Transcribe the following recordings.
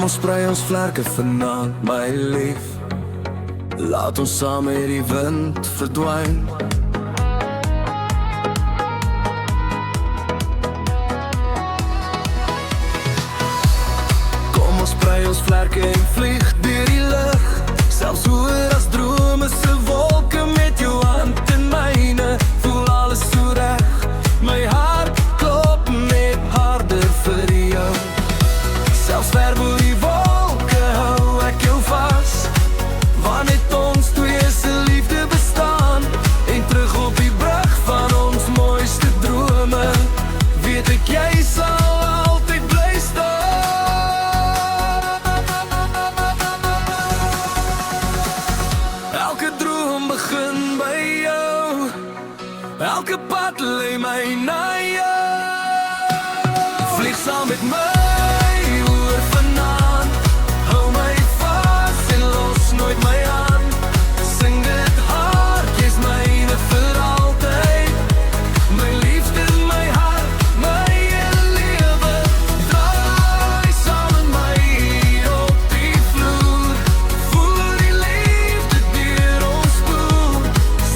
ons sprei ons vlerke vanaand, my lief. Laat ons saam met die wind verdwyn. Kom ons sprei ons vlerke en vlieg deur die lug, selfs hoër as drome se wolke. Met jou hand in myne, voel alles so reg. My hart klop net harder vir jou. Selfs ver bo die wolke hou ek jou vas, want net ons twee se liefde bestaan. En terug op die brug van ons mooiste drome, weet ek jy sal altyd bly staan. Elke droom begin by jou, elke pad lei my na jou. Vlieg saam met my oor vanaand, hou my vas en los nooit my hand. Sing dit hard, jy's myne vir altyd. My liefde, my hart, my hele lewe. Draai saam met my hier op die vloer. Voel die liefde deur ons spoel.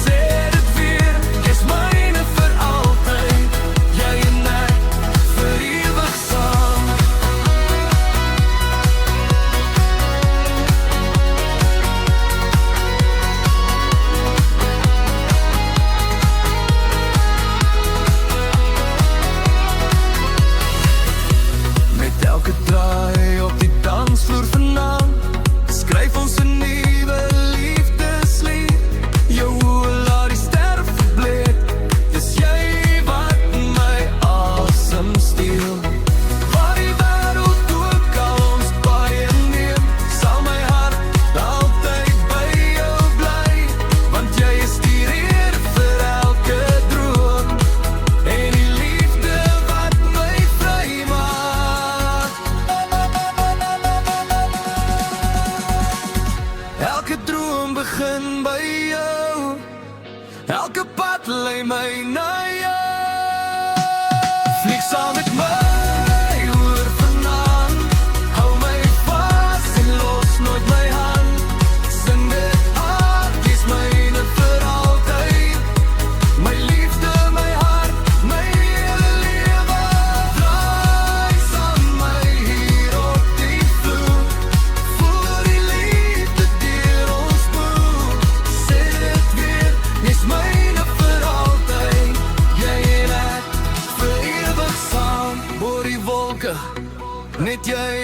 Sê dit weer, jy's myne vir altyd. Jy en ek vir ewig saam. Met elke draai op die dansvloer vanaand, skryf ons 'n nuwe liefdeslied. Jou oë laat die ster verbleek, dis jy wat my asem steel. Waar die wêreld ook al ons paai neem, sal my hart altyd by jou bly. Want jy is die rede vir elke droom, en die liefde wat my vry maak. Elke droom begin by jou, elke pad lei my na jou. Vlieg saam met my oor vanaand, hou my vas en los nooit my hand. Sing dit hard, jy's myne vir altyd. My liefde, my hart, my hele lewe. Draai saam met my hier op die vloer. Voel die liefde deur ons spoel. Sê dit weer, jy's myne vir altyd. Jy en ek vir ewig saam. Oor die wolke, net jy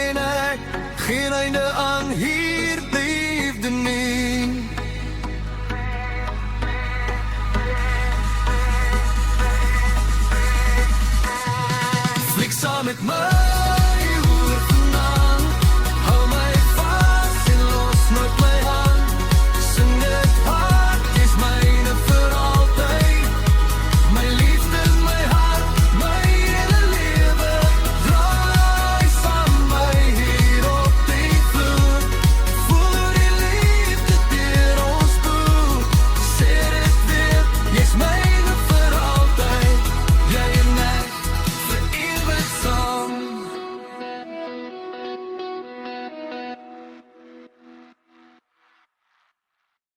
en ek. Geen einde aan hier liefde nie. Vlieg saam met my